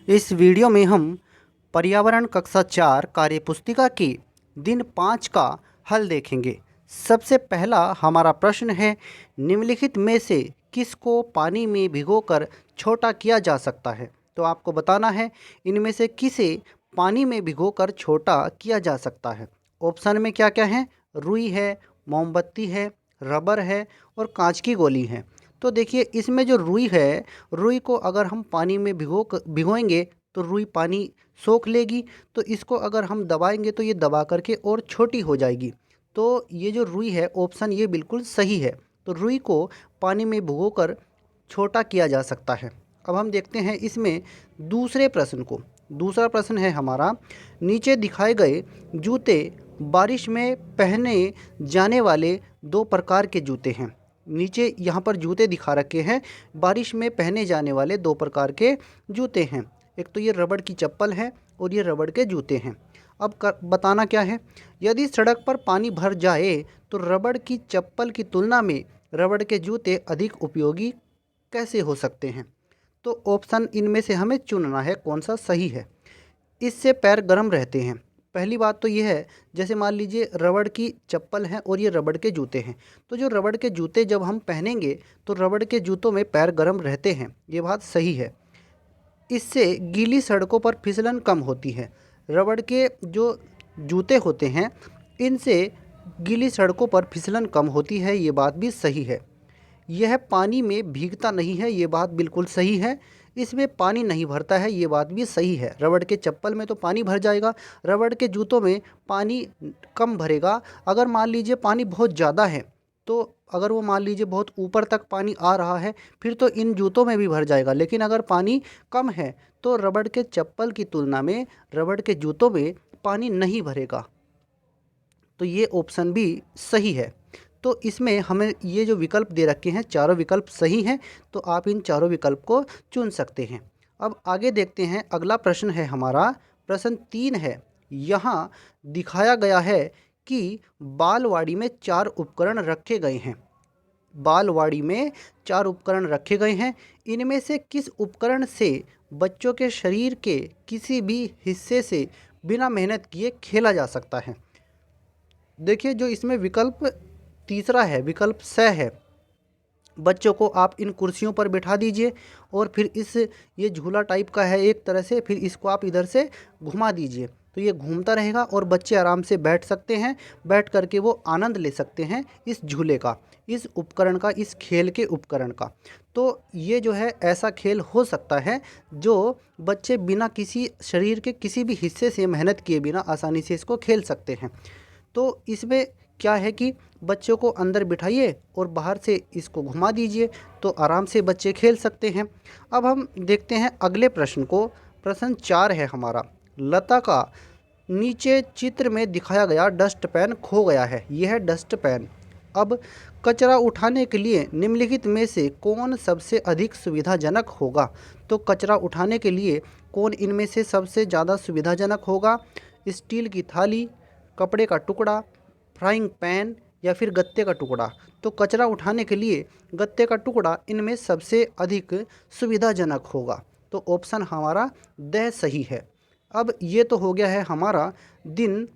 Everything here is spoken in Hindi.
इस वीडियो में हम पर्यावरण कक्षा 4 कार्यपुस्तिका की दिन 5 का हल देखेंगे। सबसे पहला हमारा प्रश्न है, निम्नलिखित में से किसको पानी में भिगोकर छोटा किया जा सकता है। तो आपको बताना है इनमें से किसे पानी में भिगोकर छोटा किया जा सकता है। ऑप्शन में क्या क्या है, रुई है, मोमबत्ती है, रबर है और कांच की गोली है। तो देखिए इसमें जो रुई है, रुई को अगर हम पानी में भिगोएंगे तो रुई पानी सोख लेगी। तो इसको अगर हम दबाएंगे तो ये दबा करके और छोटी हो जाएगी। तो ये जो रुई है, ऑप्शन ये बिल्कुल सही है। तो रुई को पानी में भिगोकर छोटा किया जा सकता है। अब हम देखते हैं इसमें दूसरे प्रश्न को। दूसरा प्रश्न है हमारा, नीचे दिखाए गए जूते बारिश में पहने जाने वाले दो प्रकार के जूते हैं। नीचे यहाँ पर जूते दिखा रखे हैं, बारिश में पहने जाने वाले दो प्रकार के जूते हैं। एक तो ये रबड़ की चप्पल है और ये रबड़ के जूते हैं। अब बताना क्या है, यदि सड़क पर पानी भर जाए तो रबड़ की चप्पल की तुलना में रबड़ के जूते अधिक उपयोगी कैसे हो सकते हैं। तो ऑप्शन इनमें से हमें चुनना है कौन सा सही है। इससे पैर गर्म रहते हैं। पहली बात तो ये है, जैसे मान लीजिए रबड़ की चप्पल है और ये रबड़ के जूते हैं। तो जो रबड़ के जूते जब हम पहनेंगे तो रबड़ के जूतों में पैर गर्म रहते हैं, ये बात सही है। इससे गीली सड़कों पर फिसलन कम होती है। रबड़ के जो जूते होते हैं इनसे गीली सड़कों पर फिसलन कम होती है, ये बात भी सही है। यह पानी में भीगता नहीं है, ये बात बिल्कुल सही है। इसमें पानी नहीं भरता है, ये बात भी सही है। रबड़ के चप्पल में तो पानी भर जाएगा, रबड़ के जूतों में पानी कम भरेगा। अगर मान लीजिए पानी बहुत ज़्यादा है, तो अगर वो मान लीजिए बहुत ऊपर तक पानी आ रहा है फिर तो इन जूतों में भी भर जाएगा। लेकिन अगर पानी कम है तो रबड़ के चप्पल की तुलना में रबड़ के जूतों में पानी नहीं भरेगा। तो ये ऑप्शन भी सही है। तो इसमें हमें ये जो विकल्प दे रखे हैं चारों विकल्प सही हैं, तो आप इन चारों विकल्प को चुन सकते हैं। अब आगे देखते हैं, अगला प्रश्न है हमारा प्रश्न 3 है। यहाँ दिखाया गया है कि बालवाड़ी में 4 उपकरण रखे गए हैं। बालवाड़ी में 4 उपकरण रखे गए हैं। इनमें से किस उपकरण से बच्चों के शरीर के किसी भी हिस्से से बिना मेहनत किए खेला जा सकता है। देखिए जो इसमें विकल्प तीसरा है, विकल्प स है। बच्चों को आप इन कुर्सियों पर बिठा दीजिए और फिर ये झूला टाइप का है एक तरह से, फिर इसको आप इधर से घुमा दीजिए तो ये घूमता रहेगा और बच्चे आराम से बैठ सकते हैं। बैठ करके वो आनंद ले सकते हैं इस झूले का, इस उपकरण का, इस खेल के उपकरण का। तो ये जो है ऐसा खेल हो सकता है जो बच्चे बिना किसी शरीर के किसी भी हिस्से से मेहनत किए बिना आसानी से इसको खेल सकते हैं। तो इसमें क्या है कि बच्चों को अंदर बिठाइए और बाहर से इसको घुमा दीजिए तो आराम से बच्चे खेल सकते हैं। अब हम देखते हैं अगले प्रश्न को। प्रश्न 4 है हमारा, लता का नीचे चित्र में दिखाया गया डस्टपैन खो गया है। यह है डस्टपैन। अब कचरा उठाने के लिए निम्नलिखित में से कौन सबसे अधिक सुविधाजनक होगा। तो कचरा उठाने के लिए कौन इनमें से सबसे ज़्यादा सुविधाजनक होगा। स्टील की थाली, कपड़े का टुकड़ा, फ्राइंग पैन या फिर गत्ते का टुकड़ा। तो कचरा उठाने के लिए गत्ते का टुकड़ा इनमें सबसे अधिक सुविधाजनक होगा। तो ऑप्शन हमारा द सही है। अब ये तो हो गया है हमारा दिन